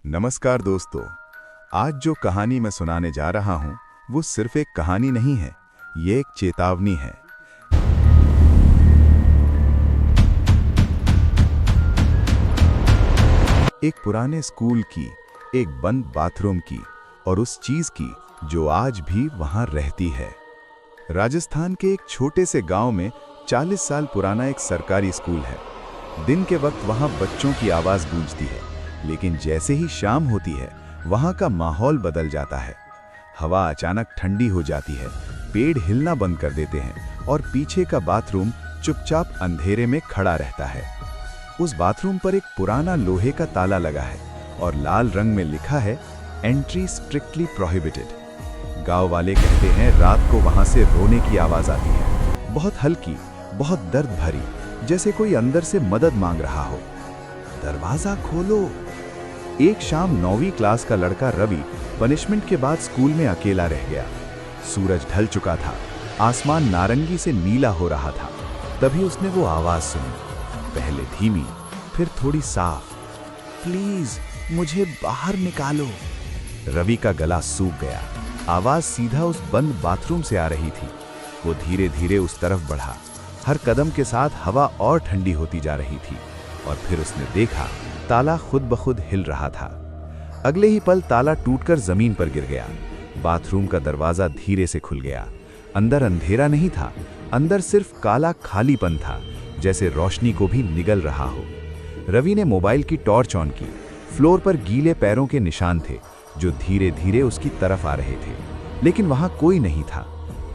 नमस्कार दोस्तों। आज जो कहानी मैं सुनाने जा रहा हूं वो सिर्फ एक कहानी नहीं है, ये एक चेतावनी है। एक पुराने स्कूल की, एक बंद बाथरूम की और उस चीज की जो आज भी वहां रहती है। राजस्थान के एक छोटे से गांव में 40 साल पुराना एक सरकारी स्कूल है। दिन के वक्त वहां बच्चों की आवाज गूंजती है, लेकिन जैसे ही शाम होती है वहां का माहौल बदल जाता है। हवा अचानक ठंडी हो जाती है, पेड़ हिलना बंद कर देते हैं और पीछे का बाथरूम चुपचाप अंधेरे में खड़ा रहता है। उस बाथरूम पर एक पुराना लोहे का ताला लगा है और लाल रंग में लिखा है, एंट्री स्ट्रिक्टली प्रोहिबिटेड। गांव वाले कहते हैं रात को वहां से रोने की आवाज आती है, बहुत हल्की, बहुत दर्द भरी, जैसे कोई अंदर से मदद मांग रहा हो। दरवाजा खोलो। एक शाम 9वीं क्लास का लड़का रवि पनिशमेंट के बाद स्कूल में अकेला रह गया। सूरज ढल चुका था, आसमान नारंगी से नीला हो रहा था। तभी उसने वो आवाज सुनी, पहले धीमी, फिर थोड़ी साफ, प्लीज मुझे बाहर निकालो। रवि का गला सूख गया। आवाज सीधा उस बंद बाथरूम से आ रही थी। वो धीरे धीरे उस तरफ बढ़ा। हर कदम के साथ हवा और ठंडी होती जा रही थी और फिर उसने देखा, ताला खुद ब खुद हिल रहा था। अगले ही पल ताला टूटकर जमीन पर गिर गया। बाथरूम का दरवाजा धीरे से खुल गया। अंदर अंधेरा नहीं था, अंदर सिर्फ काला खालीपन था, जैसे रोशनी को भी निगल रहा हो। रवि ने मोबाइल की टॉर्च ऑन की। फ्लोर पर गीले पैरों के निशान थे जो धीरे धीरे उसकी तरफ आ रहे थे, लेकिन वहां कोई नहीं था।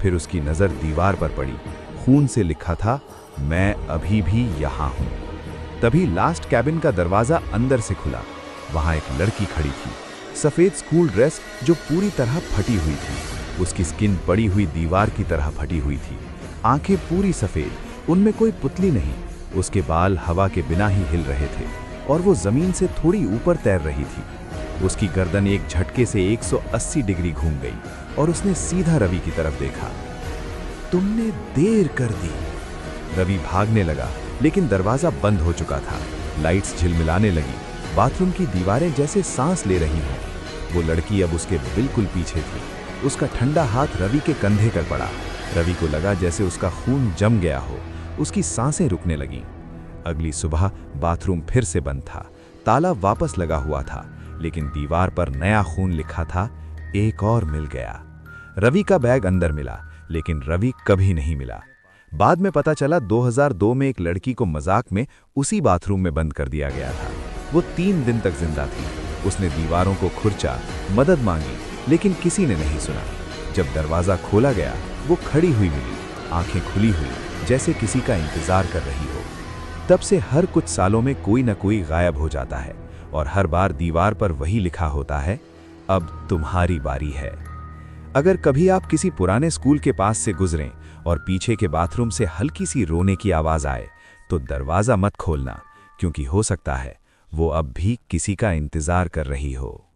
फिर उसकी नजर दीवार पर पड़ी। खून से लिखा था, मैं अभी भी यहां हूं। तभी लास्ट कैबिन का दरवाजा अंदर से खुला। वहां एक लड़की खड़ी थी, सफेद स्कूल ड्रेस जो पूरी तरह फटी हुई थी। उसकी स्किन पड़ी हुई दीवार की तरह फटी हुई थी, आंखें पूरी सफेद, उनमें कोई पुतली नहीं। उसके बाल हवा के बिना ही हिल रहे थे और वो जमीन से थोड़ी ऊपर तैर रही थी। उसकी गर्दन एक झटके से 180 डिग्री घूम गई और उसने सीधा रवि की तरफ देखा। तुमने देर कर दी। रवि भागने लगा, लेकिन दरवाजा बंद हो चुका था। लाइट्स झिलमिलाने लगी, बाथरूम की दीवारें जैसे सांस ले रही हों। वो लड़की अब उसके बिल्कुल पीछे थी। उसका ठंडा हाथ रवि के कंधे पर पड़ा। रवि को लगा जैसे उसका खून जम गया हो। उसकी सांसें रुकने लगीं। अगली सुबह बाथरूम फिर से बंद था। ताला वापस लगा हुआ था, लेकिन दीवार पर नया खून लिखा था, एक और मिल गया। रवि का बैग अंदर मिला, लेकिन रवि कभी नहीं मिला। बाद में पता चला 2002 में एक लड़की को मजाक में उसी बाथरूम में बंद कर दिया गया था। वो 3 दिन तक जिंदा थी। उसने दीवारों को खुरचा, मदद मांगी, लेकिन किसी ने नहीं सुना। जब दरवाजा खोला गया, वो खड़ी हुई मिली, आंखें खुली हुई, जैसे किसी का इंतजार कर रही हो। तब से हर कुछ सालों में कोई न कोई गायब हो जाता है और हर बार दीवार पर वही लिखा होता है, अब तुम्हारी बारी है। अगर कभी आप किसी पुराने स्कूल के पास से गुजरें और पीछे के बाथरूम से हल्की सी रोने की आवाज आए, तो दरवाजा मत खोलना, क्योंकि हो सकता है वो अब भी किसी का इंतजार कर रही हो।